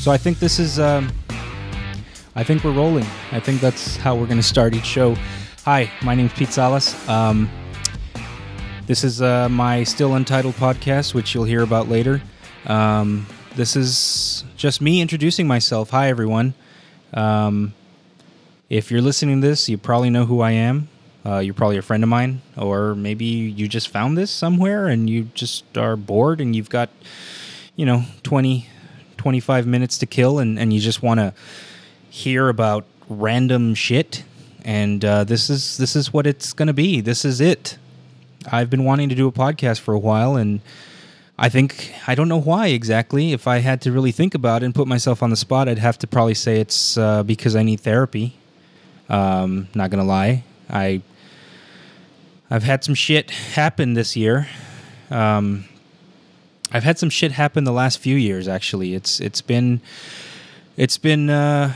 So I think this is, I think we're rolling. I think that's how we're going to start each show. Hi, my name's Petey Salas. This is my still untitled podcast, which you'll hear about later. This is just me introducing myself. Hi, everyone. If you're listening to this, you probably know who I am. You're probably a friend of mine, or maybe you just found this somewhere and you just are bored and you've got, 20, 25 minutes to kill and you just want to hear about random shit. And this is what it's going to be. This is it. I've been wanting to do a podcast for a while, and I don't know why exactly. If I had to really think about it and put myself on the spot, I'd have to probably say it's because I need therapy. Not going to lie. I've had some shit happen this year. I've had some shit happen the last few years, actually. It's been to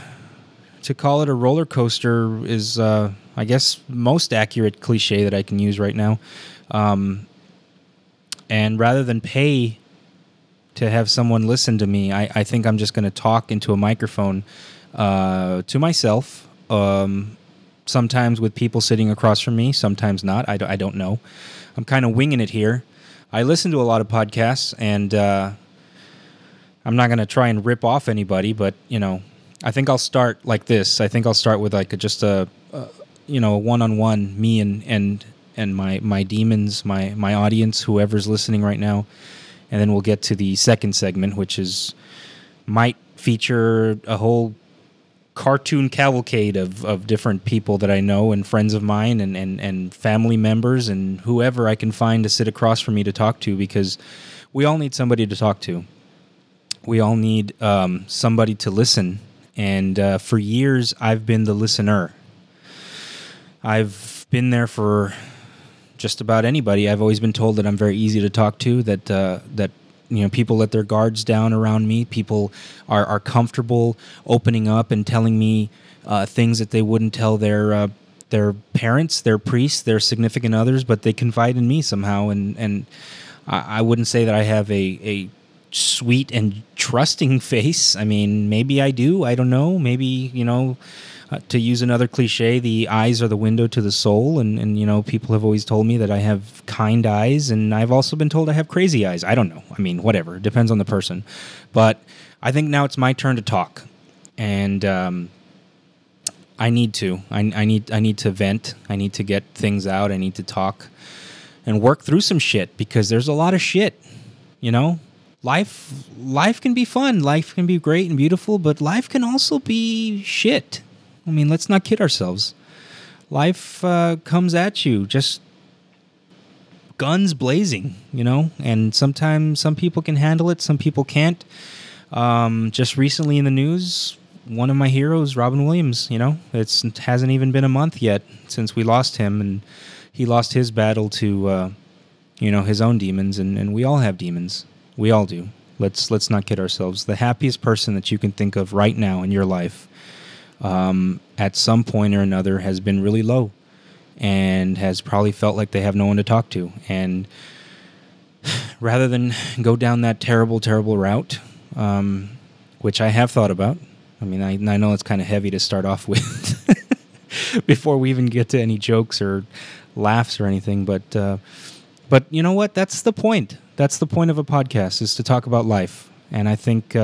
call it a roller coaster is, I guess, most accurate cliche that I can use right now. And rather than pay to have someone listen to me, I think I'm just going to talk into a microphone to myself. Sometimes with people sitting across from me, sometimes not. I don't know. I'm kind of winging it here. I listen to a lot of podcasts, and I'm not going to try and rip off anybody, but, I think I'll start like this. I think I'll start with just a one-on-one, me and my demons, my audience, whoever's listening right now. And then we'll get to the second segment, which might feature a whole cartoon cavalcade of different people that I know and friends of mine and family members and whoever I can find to sit across from me to talk to, because we all need somebody to talk to. We all need somebody to listen. And for years, I've been the listener. I've been there for just about anybody. I've always been told that I'm very easy to talk to, that people let their guards down around me. People are comfortable opening up and telling me things that they wouldn't tell their parents, their priests, their significant others, but they confide in me somehow. And I wouldn't say that I have a sweet and trusting face. I mean, maybe I do. I don't know. Maybe, to use another cliche, the eyes are the window to the soul. And people have always told me that I have kind eyes, and I've also been told I have crazy eyes. I don't know. I mean, whatever. It depends on the person. But I think now it's my turn to talk. And I need to. I need to vent. I need to get things out. I need to talk and work through some shit, because there's a lot of shit, Life can be fun. Life can be great and beautiful, but life can also be shit. I mean, let's not kid ourselves. Life comes at you just guns blazing, and sometimes some people can handle it, some people can't. Just recently in the news, one of my heroes, Robin Williams, it hasn't even been a month yet since we lost him, and he lost his battle to, his own demons, and we all have demons. We all do. Let's not kid ourselves. The happiest person that you can think of right now in your life, at some point or another, has been really low and has probably felt like they have no one to talk to. And rather than go down that terrible, terrible route, which I have thought about, I mean, I know it's kind of heavy to start off with before we even get to any jokes or laughs or anything, but you know what? That's the point. That's the point of a podcast, is to talk about life. And I think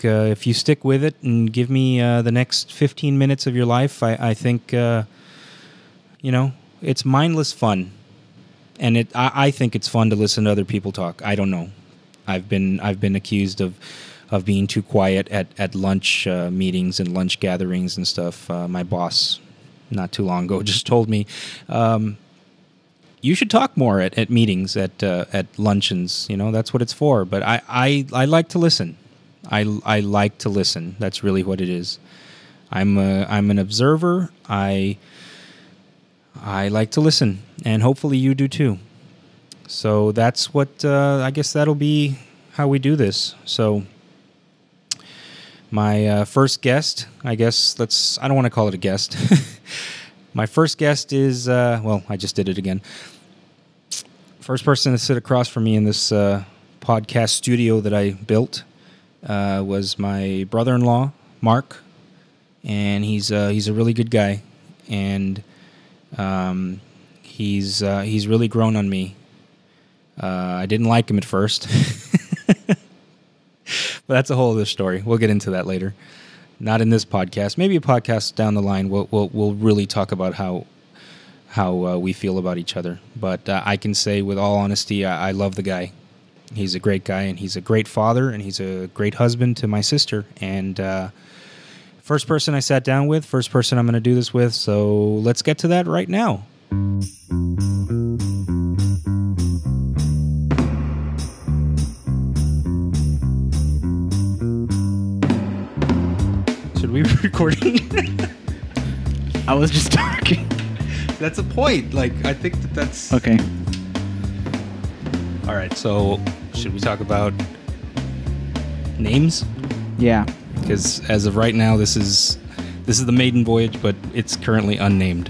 if you stick with it and give me the next 15 minutes of your life, I think it's mindless fun, and I think it's fun to listen to other people talk. I don't know. I've been accused of being too quiet at lunch meetings and lunch gatherings and stuff. My boss, not too long ago, just told me, you should talk more at meetings, at luncheons. That's what it's for. But I like to listen. I like to listen. That's really what it is. I'm an observer. I like to listen, and hopefully you do too. So that's what I guess that'll be how we do this. So my first guest, I guess I don't want to call it a guest. My first guest is, I just did it again. First person to sit across from me in this podcast studio that I built was my brother-in-law, Mark, and he's a really good guy, and he's really grown on me. I didn't like him at first, but that's a whole other story. We'll get into that later. Not in this podcast. Maybe a podcast down the line. We'll really talk about how we feel about each other. But I can say with all honesty, I love the guy. He's a great guy, and he's a great father, and he's a great husband to my sister. And first person I sat down with, first person I'm going to do this with. So let's get to that right now. Should we be recording? I was just talking. That's a point. Like, I think that's... Okay. All right, so should we talk about names? Yeah. Because as of right now, this is the maiden voyage, but it's currently unnamed.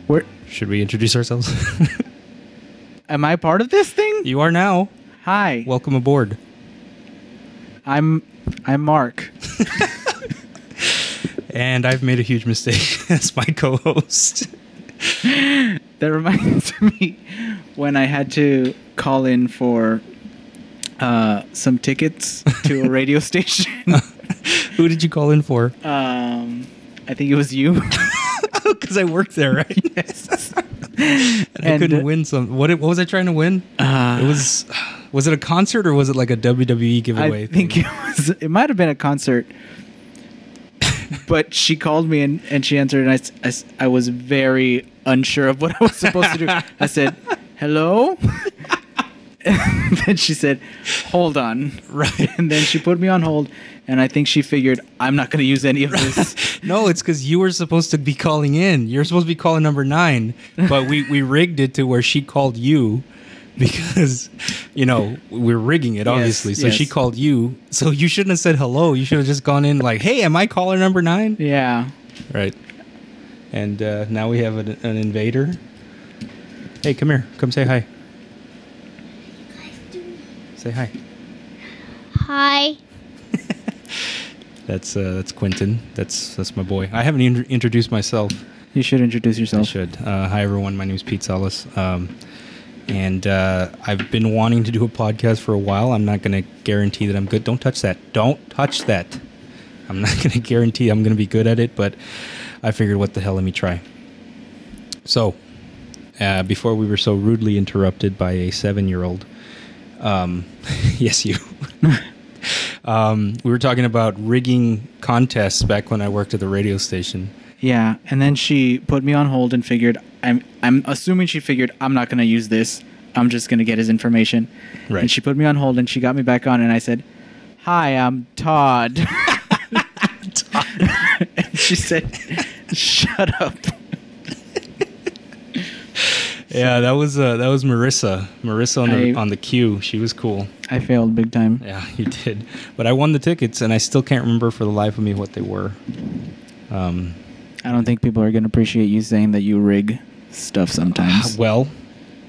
Where should we introduce ourselves? am I part of this thing? You are now. Hi. Welcome aboard. I'm Mark. And I've made a huge mistake as my co-host. That reminds me when I had to call in for some tickets to a radio station. Who did you call in for? I think it was you. Because I worked there, right? Yes. And I couldn't win some. What was I trying to win? It was it a concert or was it like a WWE giveaway? I think it might have been a concert. But she called me and she answered, and I was very unsure of what I was supposed to do. I said, hello? And then she said, hold on. Right. And then she put me on hold, and I think she figured I'm not going to use any of this. No, it's because you were supposed to be calling in. You're supposed to be calling number 9, but we rigged it to where she called you because, we're rigging it, obviously. So she called you. So you shouldn't have said hello. You should have just gone in like, hey, am I caller number 9? Yeah. Right. And now we have an invader. Hey, come here. Come say hi. Say hi. Hi. That's Quentin. That's my boy. I haven't introduced myself. You should introduce yourself. I should. Hi, everyone. My name is Petey Salas. And I've been wanting to do a podcast for a while. I'm not going to guarantee that I'm good. Don't touch that. Don't touch that. I'm not going to guarantee I'm going to be good at it, but I figured, what the hell, let me try. So, before we were so rudely interrupted by a 7-year-old, yes, you. We were talking about rigging contests back when I worked at the radio station. Yeah, and then she put me on hold and figured, I'm assuming she figured I'm not going to use this. I'm just going to get his information. Right. And she put me on hold and she got me back on, and I said, hi, I'm Todd. Todd. And she said, shut up. Yeah, that was Marissa. Marissa on the queue. She was cool. I failed big time. Yeah, you did. But I won the tickets, and I still can't remember for the life of me what they were. I don't think people are going to appreciate you saying that you rig stuff sometimes. Well,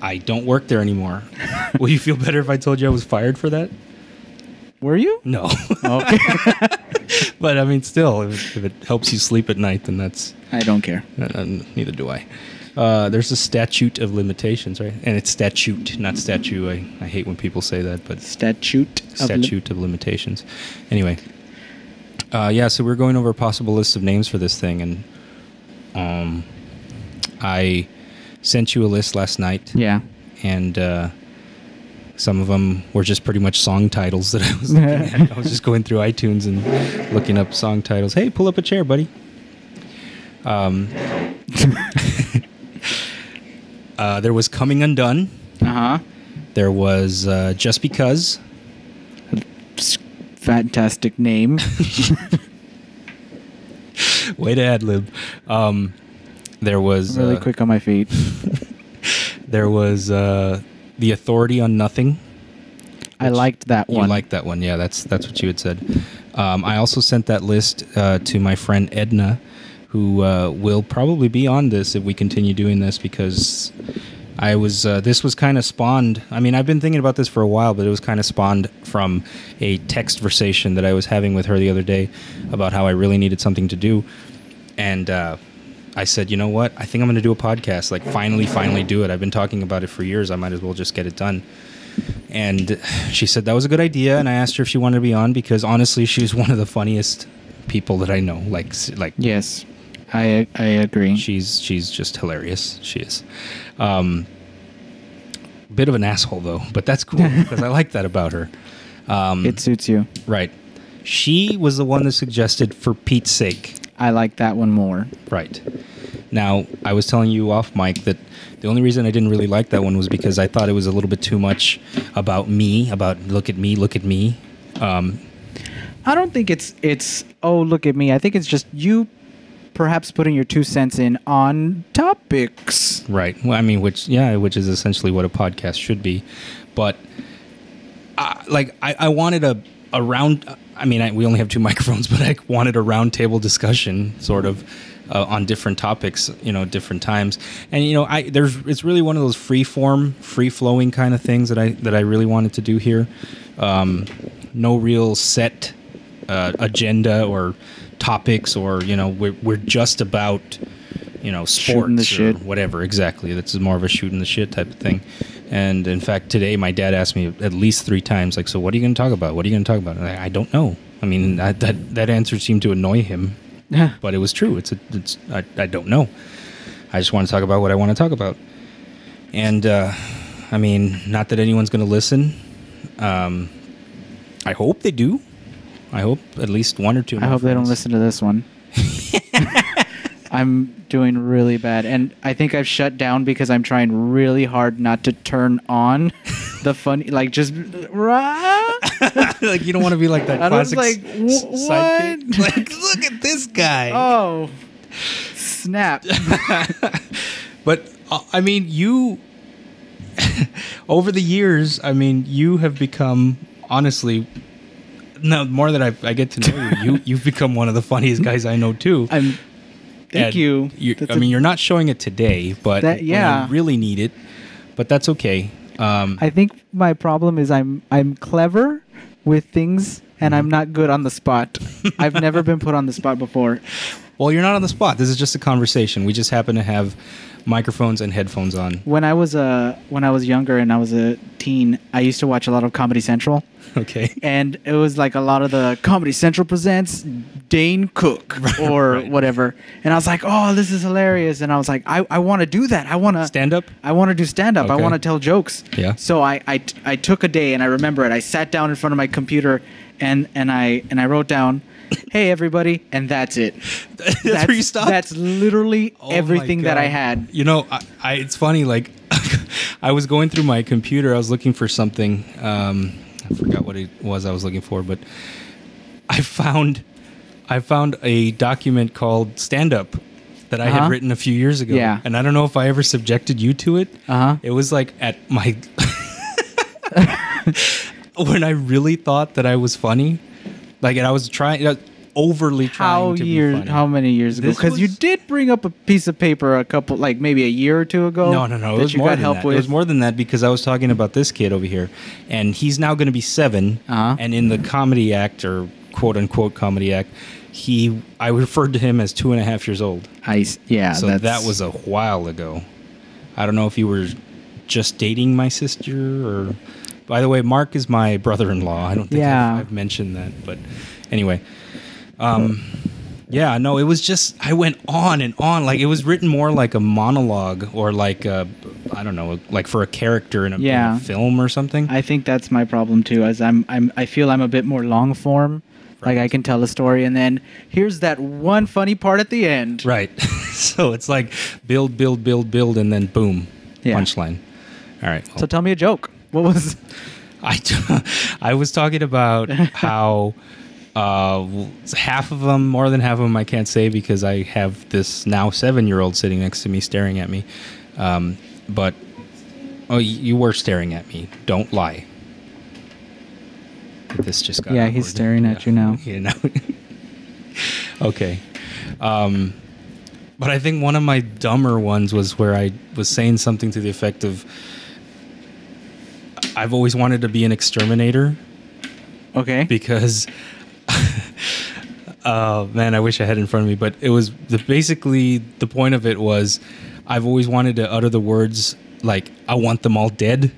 I don't work there anymore. Will you feel better if I told you I was fired for that? Were you? No. Okay. But I mean, still, if it helps you sleep at night, then that's... I don't care. Neither do I. There's a statute of limitations, right? And it's statute, not statue. I hate when people say that, but... Statute of limitations. Anyway. So we're going over a possible list of names for this thing, and I sent you a list last night. Yeah. And some of them were just pretty much song titles that I was looking at. I was just going through iTunes and looking up song titles. Hey, pull up a chair, buddy. There was Coming Undone. Uh-huh. There was Just Because. Fantastic name. Way to ad-lib. There was... I'm really quick on my feet. There was The Authority on Nothing. I liked that one. You liked that one, yeah. That's what you had said. I also sent that list to my friend Edna, who will probably be on this if we continue doing this, because I was this was kind of spawned. I mean, I've been thinking about this for a while, but it was kind of spawned from a text conversation that I was having with her the other day about how I really needed something to do, and I said, you know what? I think I'm going to do a podcast. Like, finally do it. I've been talking about it for years. I might as well just get it done. And she said that was a good idea, and I asked her if she wanted to be on because honestly, she's one of the funniest people that I know. Like yes, I agree. She's just hilarious. She is. Bit of an asshole though, but that's cool because I like that about her. It suits you, right? She was the one that suggested For Pete's Sake. I like that one more. Right. Now, I was telling you off mic that the only reason I didn't really like that one was because I thought it was a little bit too much about me, about look at me. I don't think it's oh, look at me. I think it's just you perhaps putting your 2 cents in on topics. Right. Well, I mean, which is essentially what a podcast should be. But I wanted a round. I mean, we only have 2 microphones, but I wanted a round table discussion, sort of, on different topics, different times. And it's really one of those free flowing kind of things that I really wanted to do here. No real set agenda or topics, or we're just about sports the shit. or whatever. Exactly. This is more of a shooting the shit type of thing. And in fact, today my dad asked me at least 3 times, like, so what are you going to talk about? What are you going to talk about? And I don't know. I mean, that answer seemed to annoy him, but it was true. I don't know. I just want to talk about what I want to talk about. And, I mean, not that anyone's going to listen. I hope they do. I hope at least 1 or 2. I hope they don't listen to this one. I'm doing really bad, and I think I've shut down because I'm trying really hard not to turn on the funny, like just like you don't want to be like that classic sidekick. What? Like, look at this guy. Oh, snap! But I mean, you over the years, I mean, you have become honestly. No, more that I get to know you've become one of the funniest guys I know too. Thank you. You're not showing it today, but when I really need it. But that's okay. I think my problem is I'm clever with things, and I'm not good on the spot. I've never been put on the spot before. Well, you're not on the spot. This is just a conversation. We just happen to have microphones and headphones on. When I was younger and I was a teen, I used to watch a lot of Comedy Central. Okay. And it was like a lot of the Comedy Central presents Dane Cook or whatever. And I was like, oh, this is hilarious. And I was like, I want to do that. I want to stand up. I want to do stand up. Okay. I want to tell jokes. Yeah. So I took a day, and I remember it. I sat down in front of my computer and I wrote down, hey everybody, and that's it. That's where you stopped? That's literally everything that I had. It's funny, like I was going through my computer, I was looking for something. I forgot what it was I was looking for, but I found a document called Stand Up that I had written a few years ago. Yeah. And I don't know if I ever subjected you to it. It was like at my when I really thought that I was funny. Like, and I was overly trying to be funny. How many years ago? Because you did bring up a piece of paper maybe a year or 2 ago. No. It was more than that. It was more than that because I was talking about this kid over here, and he's now going to be 7. And in the comedy act, or quote unquote comedy act, I referred to him as 2.5 years old. So that was a while ago. I don't know if you were just dating my sister or. By the way, Mark is my brother-in-law. I don't think I've mentioned that, but anyway. It was just, I went on and on. Like, it was written more like a monologue or like I don't know, like for a character in a film or something. I think that's my problem too, as I feel I'm a bit more long form. Right. Like, I can tell a story and then here's that one funny part at the end. Right. So it's like build, and then boom, punchline. All right. Well. So tell me a joke. What was... I was talking about how half of them, more than half of them, I can't say because I have this now 7-year-old sitting next to me staring at me. But you were staring at me. Don't lie. This just got he's staring at you now. Okay. But I think one of my dumber ones was where I was saying something to the effect of, I've always wanted to be an exterminator. Okay. Because, oh man, I wish I had it in front of me. But it was basically the point of it was, I've always wanted to utter the words like, I want them all dead.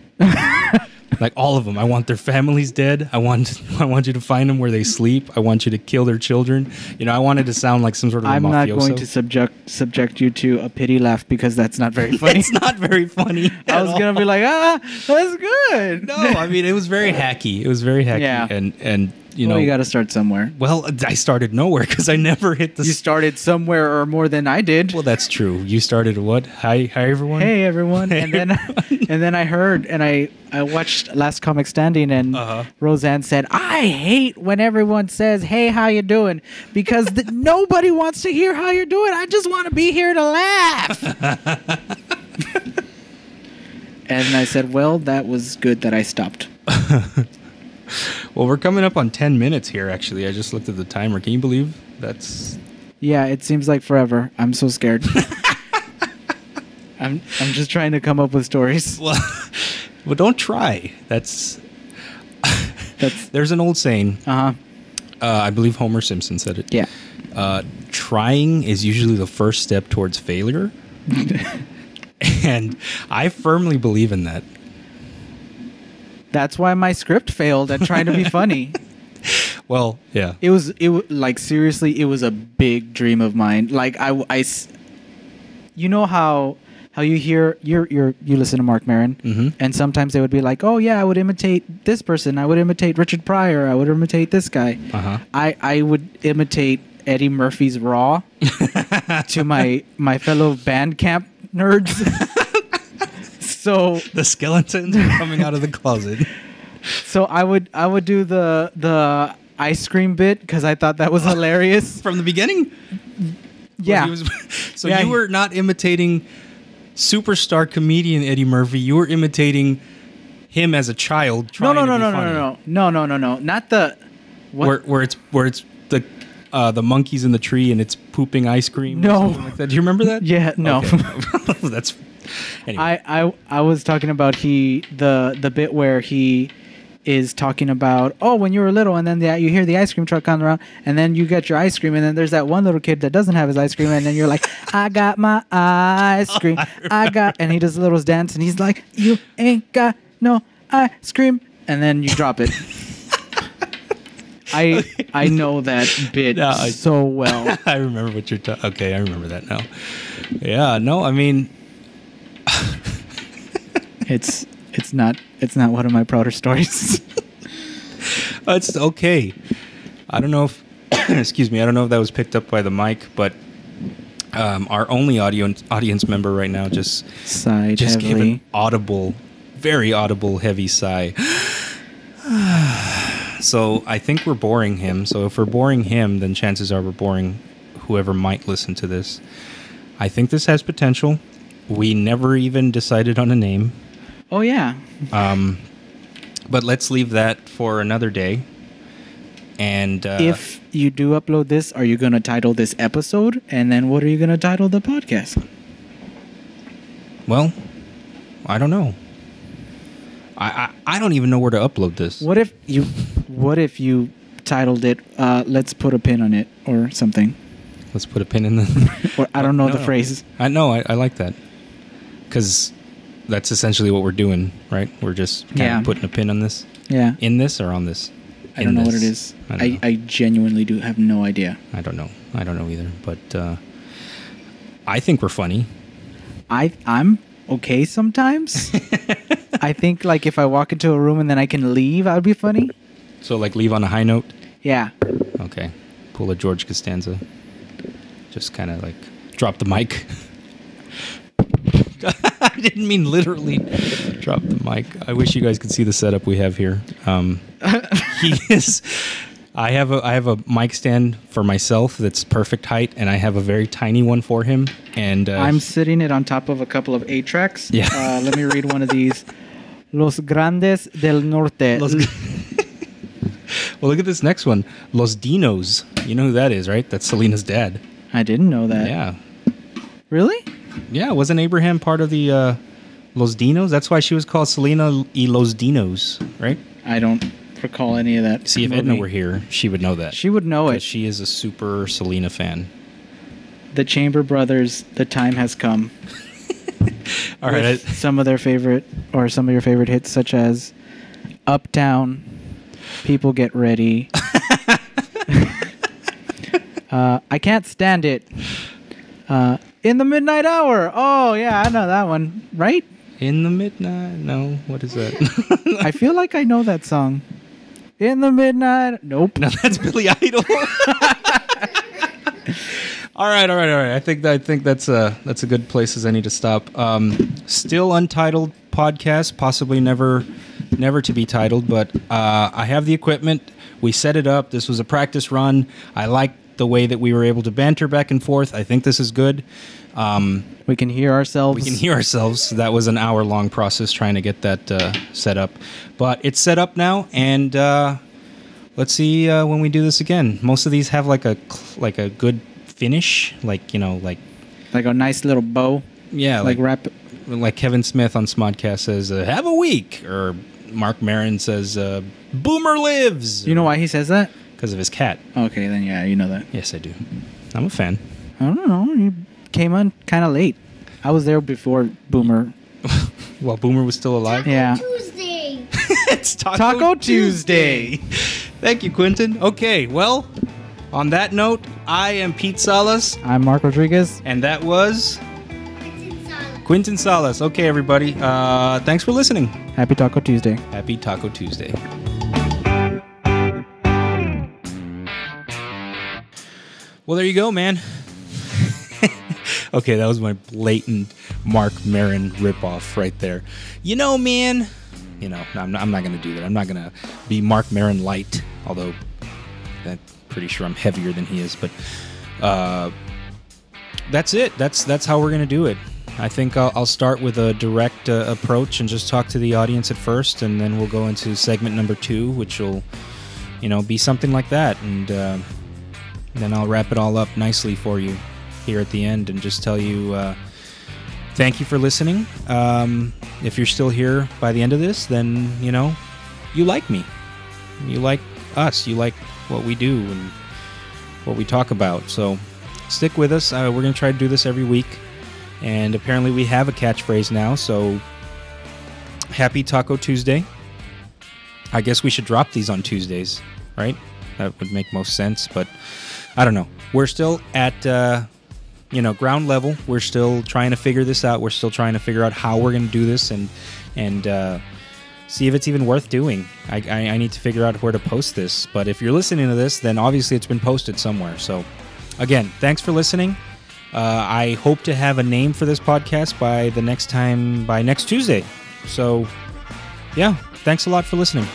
Like all of them. I want their families dead. I want you to find them where they sleep. I want you to kill their children. You know, I wanted to sound like some sort of I'm a mafioso. not going to subject you to a pity laugh because that's not very funny. It's not very funny. I was going to be like, that's good. No, I mean, it was very hacky. It was very hacky. Yeah. And you know. You got to start somewhere. Well, I started nowhere because I never hit the... You started somewhere or more than I did. Well, that's true. You started what? Hi everyone? Hey, everyone. And then I heard, and I watched Last Comic Standing, and Roseanne said, I hate when everyone says, hey, how you doing? Because nobody wants to hear how you're doing. I just want to be here to laugh. And I said, well, that was good that I stopped. Well, we're coming up on 10 minutes here, actually. I just looked at the timer. Can you believe that's... Yeah, it seems like forever. I'm so scared. I'm just trying to come up with stories. Well, don't try. That's There's an old saying. I believe Homer Simpson said it. Yeah. Trying is usually the first step towards failure. And I firmly believe in that. That's why my script failed at trying to be funny. Well, yeah. It was like, seriously, it was a big dream of mine. Like you know how you hear you listen to Mark Maron, and sometimes they would be like, oh yeah, I would imitate this person, I would imitate Richard Pryor, I would imitate this guy. I would imitate Eddie Murphy's Raw to my fellow Bandcamp nerds. So the skeletons are coming out of the closet. So I would do the ice cream bit because I thought that was hilarious from the beginning. Yeah. You were not imitating superstar comedian Eddie Murphy. You were imitating him as a child. No, not the where it's the monkeys in the tree and it's pooping ice cream. No, or something like that. Do you remember that? Yeah, no. Okay. That's. Anyway. I was talking about the bit where he is talking about, oh, when you were little, and then you hear the ice cream truck coming around, and then you get your ice cream, and then there's that one little kid that doesn't have his ice cream, and then you're like, I got my ice cream, and he does a little dance, and he's like, you ain't got no ice cream, and then you drop it. I know that bit so well. I remember what you're talking. Okay, I remember that now. Yeah, no, I mean, it's not one of my prouder stories. It's okay. I don't know if excuse me, I don't know if that was picked up by the mic, but our only audience member right now just sighed heavily. Gave an audible, very audible, heavy sigh. So I think we're boring him. So if we're boring him, then chances are we're boring whoever might listen to this. I think this has potential. We never even decided on a name. Oh, yeah. But let's leave that for another day. And if you do upload this, are you going to title this episode? And then what are you going to title the podcast? Well, I don't know. I don't even know where to upload this. What if you titled it, let's put a pin on it or something? Let's put a pin in the... Or I don't know the phrase. I know. I like that. Because that's essentially what we're doing, right? We're just kind of putting a pin on this. Yeah. In this or on this? I don't know what it is. I genuinely do have no idea. I don't know. I don't know either. But I think we're funny. I'm okay sometimes. I think like if I walk into a room and then I can leave, I'd be funny. So like leave on a high note? Yeah. Okay. Pull a George Costanza. Just kind of like drop the mic. I didn't mean literally drop the mic. I wish you guys could see the setup we have here. I have a mic stand for myself that's perfect height, and I have a very tiny one for him. And I'm sitting it on top of a couple of 8-tracks. Yeah. Let me read one of these. Los Grandes del Norte. Well, look at this next one. Los Dinos. You know who that is, right? That's Selena's dad. I didn't know that. Yeah. Really? Yeah, wasn't Abraham part of the Los Dinos? That's why she was called Selena y Los Dinos, right? I don't recall any of that. See, if movie. Edna were here, she would know that. She would know it. She is a super Selena fan. The Chamber Brothers, the time has come. All right. Some of their favorite, or some of your favorite hits, such as Uptown, People Get Ready. I Can't Stand It. In the Midnight Hour. Oh, yeah, I know that one. Right? In the Midnight? No, what is that? I feel like I know that song. In the Midnight. Nope. No, that's Billy Idol. All right. I think that's a good place as I need to stop. Still untitled podcast, possibly never to be titled, but I have the equipment. We set it up. This was a practice run. I like the way that we were able to banter back and forth. I think this is good. We can hear ourselves. That was an hour-long process trying to get that set up. But it's set up now, and let's see when we do this again. Most of these have like a good finish, like a nice little bow. Yeah, like rap. Like Kevin Smith on Smodcast says, "Have a week," or Mark Maron says, "Boomer lives." You know why he says that? Because of his cat. Okay, then yeah, you know that. Yes, I do. I'm a fan. I don't know. You came on kind of late. I was there before Boomer. While Boomer was still alive? Yeah. Tuesday. It's Taco Tuesday. Thank you, Quentin. Okay, well, on that note, I am Pete Salas. I'm Mark Rodriguez. And that was Quentin Salas. Okay, everybody. Thanks for listening. Happy Taco Tuesday. Happy Taco Tuesday. Well, there you go, man. Okay, that was my blatant Mark Maron ripoff right there. You know, man. I'm not going to do that. I'm not going to be Mark Maron light, although I'm pretty sure I'm heavier than he is. But that's it. That's how we're going to do it. I think I'll start with a direct approach and just talk to the audience at first, and then we'll go into segment number 2, which will, be something like that. And then I'll wrap it all up nicely for you here at the end and just tell you thank you for listening. If you're still here by the end of this, then, you like me. You like us. You like what we do and what we talk about. So stick with us. We're going to try to do this every week. And apparently we have a catchphrase now. So happy Taco Tuesday. I guess we should drop these on Tuesdays, right? That would make most sense. But I don't know. We're still at ground level. We're still trying to figure this out. We're still trying to figure out how we're going to do this and see if it's even worth doing. I need to figure out where to post this. But if you're listening to this, then obviously it's been posted somewhere. So again, thanks for listening. I hope to have a name for this podcast by next Tuesday. So yeah, thanks a lot for listening.